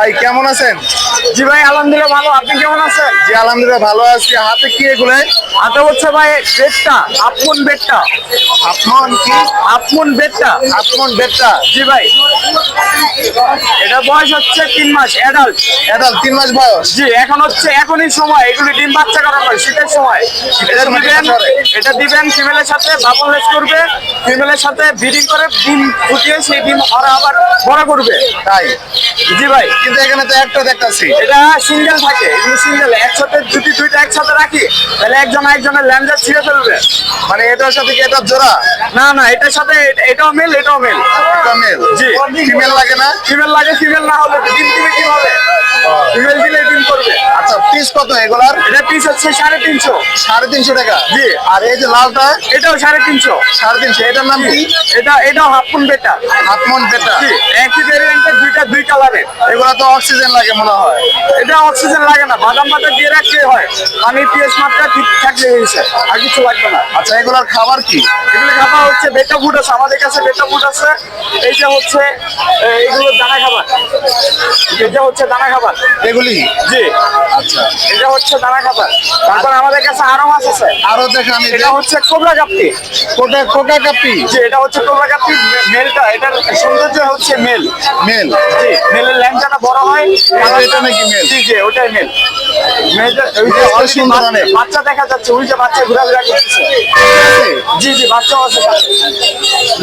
ভাই কেমন আছেন? জি ভাই আলহামদুলিল্লাহ ভালো, আপনি কেমন আছেন? জি আলহামদুলিল্লাহ ভালো আছি। হাতে কি এগুলো? হাতে হচ্ছে ভাই বেডটা, আপমন বেডটা। আপমন কি? আপমন বেডটা। আপমন বেডটা। জি ভাই, এটা বয়স হচ্ছে 3 মাস অ্যাডাল্ট। অ্যাডাল্ট 3 মাস বয়স। জি, এখন হচ্ছে এখনই সময় এগুলি ডিম বাচ্চা করার হয়, শীতের সময়। এটা সময় দিবেন, ডিম বাচ্চা করে। এটা দিবেন ফিমেলের সাথে বাবল লেস করবে, ফিমেলের সাথে ব্রিডিং করে ডিম ফুটিয়ে সেই ডিম ওরা আবার বড় করবে। তাই? জি ভাই, কিন্তু এখানে তো একটা দেখতাছি। এটা সিঙ্গেল থাকে, এগুলো সিঙ্গেল। একসাথে যদি দুইটা একসাথে রাখি তাহলে একজন একজনের ল্যান্ডার ছিঁড়ে ফেলবে। মানে এটার সাথে কি এটা জোড়া? না না, এটার সাথে এটাও মেল, এটাও মেল। এটা মেল। জি, ফিমেল লাগে না? ফিমেল লাগে, ফিমেল না হলে ডিম দিবে কিভাবে? ফিমেল দিলে ডিম করবে। আচ্ছা পিস কত এগুলার? এটা পিস হচ্ছে 350। 350 টাকা। জি। আর এই যে লালটা এটাও 350। 350, এটার নাম কি? এটাও হাফ বেটা। আপমন বেটা। জি, একই ভেরিয়েন্টের দুই কালারের। এগুলা তো অক্সিজেন লাগে মনে হয়। এটা অক্সিজেন লাগে না, বাদাম পাতা দিয়ে রাখলে হয়। পানি পিএস মাত্রা ঠিক থাকলে হয়েছে, আর কিছু লাগবে না। আচ্ছা এগুলার খাবার কি? এগুলো খাবার হচ্ছে বেটা ফুড আছে, আমাদের কাছে বেটা ফুড আছে। এইটা হচ্ছে এগুলো দানা খাবার, এটা হচ্ছে দানা খাবার। এগুলি? জি, আচ্ছা এটা হচ্ছে দানা খাবার। তারপর আমাদের কাছে আরো মাছ আছে। আরো দেখান। এটা হচ্ছে কোবরা কাপ্পি। কোকা কাপি। জি, এটা হচ্ছে কোবরা কাপ্পি মেলটা। এটার সৌন্দর্য হচ্ছে মেল। মেল। জি, মেলের ল্যাংচাটা বড় হয়। এটা নাকি মেল? জি জি, ওটাই মেল। মেলটা ওই যে বেশ already সুন্দর অনেক। বাচ্চা দেখা যাচ্ছে, ওই যে বাচ্চা ঘোরাঘুরা করতেছে। জি জি, বাচ্চাও আছে সাথে।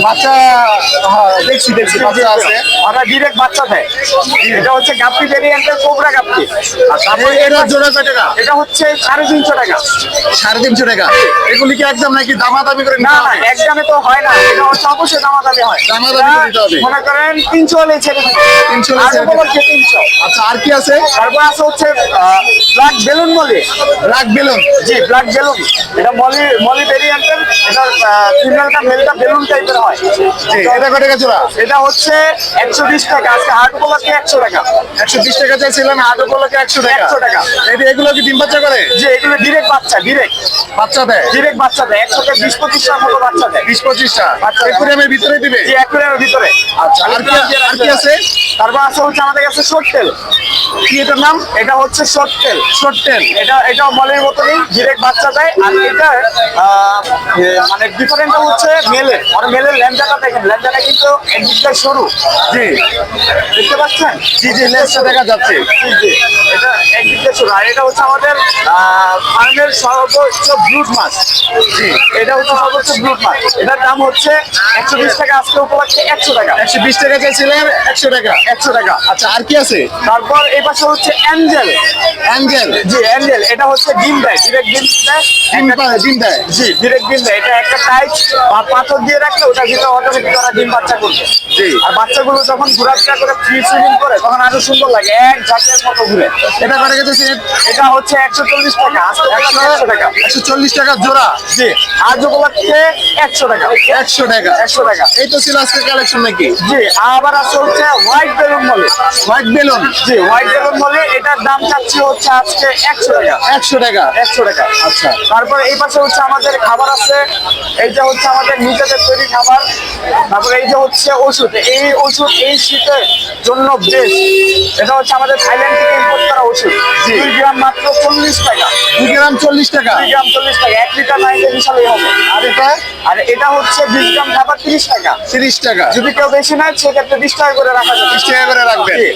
বাচ্চা? হ্যাঁ দেখছি দেখছি বাচ্চা আছে। ওরা ডিরেক্ট বাচ্চা দেয়। এটা হচ্ছে গাপ্পি ভেরিয়েন্টের কোবরা গাপ্পি। আর তারপরে এটার জোড়া কয় টাকা? এটা হচ্ছে 350 টাকা। 350 টাকা। এগুলি কি একদম নাকি দামাদামি করে না নিতে না, হবে? একদমে তো হয় না, এটা হচ্ছে অবশ্যই দামাদামি হয়। দামাদামি করে নিতে হবে। মনে করেন 300 হলে ছেড়ে দিবে। 300 হলে আর ছেড়ে দিবে। উপলক্ষে 300। আচ্ছা আর কি আছে? তারপর আছে হচ্ছে ব্ল্যাক বেলুন মলি। Black balloon. জি, ব্ল্যাক বেলুন। এটা মলি ভেরিয়েন্টের। এটা ফিমেলটা মেলটা বেলুন টাইপের হয়। জি, এটা কয় টাকা জোড়া? এটা হচ্ছে 120 টাকা। আজকে হাট উপলক্ষে 100 টাকা। 120 টাকা চাইছিলেন, হাট উপলক্ষে 100 টাকা। 100 টাকা। এগুলো কি ডিম বাচ্চা করে? যে এগুলো ডিরেক্ট বাচ্চা, ডিরেক্ট বাচ্চা দেয়? বাচ্চা দেয়। 120-25টার মতো বাচ্চা দেয়। 20-25টা বাচ্চা দেয়। একুরিয়ামের ভিতরে দিবে? জি, অ্যাকুয়ারিয়ামের ভিতরে। আচ্ছা আর কি আছে? তারপর আছে হচ্ছে আমাদের কাছে শর্ট টেল। কি এটার নাম? এটা হচ্ছে শর্ট টেল। Short tail. এটাও মলের মতনই ডিরেক্ট বাচ্চা দেয়। আর এটা মানে ডিফারেন্টটা হচ্ছে মেলের। আর মেলের ল্যাঞ্জাটা দেখেন, ল্যাঞ্জাটা কিন্তু একদিকটা সরু। জি দেখতে পাচ্ছেন? জি জি, লেজটা দেখা যাচ্ছে। জি জি, এটা একদিকটা সরু। আর এটা হচ্ছে আমাদের ফার্মের সর্বোচ্চ ব্রুড মাছ। জি, এটা হচ্ছে সর্বোচ্চ ব্রুড মাছ। এটার দাম হচ্ছে 120 টাকা। আজকে উপলক্ষে 100 টাকা। 120 টাকা চাইছিলেন, 100 টাকা। 100 টাকা। আচ্ছা আর কি আছে? তারপর এই পাশে হচ্ছে অ্যাঞ্জেল। অ্যাঞ্জেল। জি, অ্যাঞ্জেল। এটা হচ্ছে ডিম দেয়, ডিরেক্ট ডিম দেয়। ডিম দেয়? জি, ডিরেক্ট ডিম দেয়। এটা একটা টাইট বা পাথর দিয়ে রাখলে ওটার ভিতরে অটোমেটিক ওরা ডিম বাচ্চা করবে। জি। আর বাচ্চাগুলো যখন ঘোরাফেরা করে ফ্রি সুইমিং করে তখন আরো সুন্দর লাগে, এক ঝাঁকের মতো ঘুরে। এটা কয় টাকা চাইছিলেন? এটা হচ্ছে 140 টাকা। আজকে 100 টাকা। 140 টাকা জোড়া। জি, আজ উপলক্ষে 100 টাকা। 100 টাকা। 100 টাকা। এই তো ছিল আজকের কালেকশন নাকি? জি, আবার আছে হচ্ছে হোয়াইট বেলুন মলি। White balloon. জি, হোয়াইট বেলুন মলি। এটার দাম চাচ্ছি হচ্ছে আজকে 100 টাকা। 100 টাকা। 100 টাকা। আচ্ছা তারপর এই পাশে হচ্ছে আমাদের খাবার আছে। এইটা হচ্ছে আমাদের নিজেদের তৈরি খাবার। তারপরে এই যে হচ্ছে ওষুধ। এই ওষুধ এই শীতের জন্য বেস্ট। এটা হচ্ছে আমাদের থাইল্যান্ড থেকে ইম্পোর্ট করা ওষুধ। 2 গ্রাম মাত্র 40 টাকা। 2 গ্রাম 40 টাকা। 2 গ্রাম 40 টাকা। 1 লিটার নাইলে বিশালই হবে। আর এটা হচ্ছে 20 গ্রাম খাবার 30 টাকা। 30 টাকা। যদি কেউ বেশি নেয় সেক্ষেত্রে 20 টাকা করে রাখা যাবে। 20 টাকা করে রাখবেন। জি।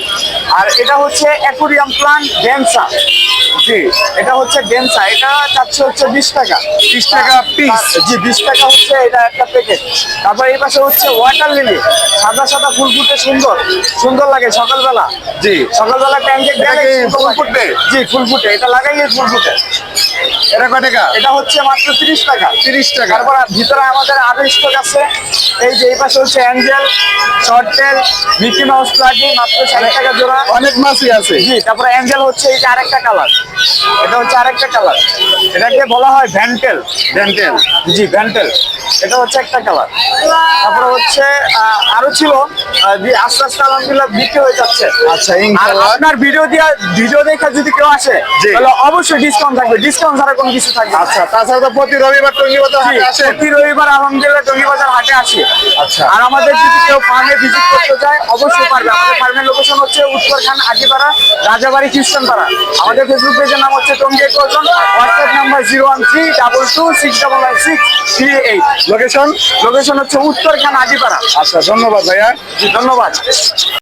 আর এটা হচ্ছে অ্যাকুরিয়াম প্লান্ট ডেন্সা। জি, এটা হচ্ছে ডেন্সা। এটা চাচ্ছে হচ্ছে 20 টাকা। 20 টাকা পিস। জি, 20 টাকা হচ্ছে এটা একটা প্যাকেট। তারপর এই পাশে হচ্ছে ওয়াটার লিলি। সাদা সাদা ফুল ফুটে সুন্দর সুন্দর লাগে সকালবেলা। জি। সকালবেলা ট্যাঙ্কে এটা কি ফুল ফুটবে? জি, ফুল ফুটে। এটা লাগাইলে ফুল ফুটে। এটা কয় টাকা? এটা হচ্ছে মাত্র 30 টাকা। 30 টাকা। তারপর ভিতরে আমাদের আরো স্টক আছে। এই যে এই পাশে হচ্ছে angel, short tail, Mickey Mouse প্লাগি মাত্র 60 টাকা জোড়া। অনেক মাছই আছে। জি, তারপরে অ্যাঞ্জেল হচ্ছে এই যে আরেকটা কালার। এটা হচ্ছে আরেকটা কালার। এটাকে বলা হয় ভ্যান্টেল। ডেন্টেল। জি, ভ্যান্টেল। এটা হচ্ছে একটা কালার। তারপরে হচ্ছে আরো ছিল, আস্তে আস্তে আলহামদুলিল্লাহ বিক্রি হয়ে যাচ্ছে। আচ্ছা আর ইনশাআল্লাহ। আপনার ভিডিও দেখে যদি কেউ আসে জি। তাহলে অবশ্যই ডিসকাউন্ট থাকবে। ডিসকাউন্ট ডিসকাউন্ট ছাড়া কোনো কিছু থাকবে না। আচ্ছা, তাছাড়া তো প্রতি রবিবার টঙ্গী বাজার হাটে আসেন। প্রতি রবিবার আলহামদুলিল্লাহ টঙ্গী বাজার হাটে আসে। আচ্ছা। আর আমাদের যদি কেউ ফার্মে ভিজিট করতে চায় অবশ্যই পারবে। আমাদের ফার্মের লোকেশন হচ্ছে উত্তরখান আটিপাড়া, রাজাবাড়ি খ্রিস্টানপাড়া। আমাদের ফেসবুক পেজের নাম হচ্ছে টঙ্গী একজন, হোয়াটসঅ্যাপ নাম্বার 01322266638। লোকেশন? লোকেশন হচ্ছে উত্তরখান আটিপাড়া। আচ্ছা, ধন্যবাদ ভাইয়া। জি, ধন্যবাদ।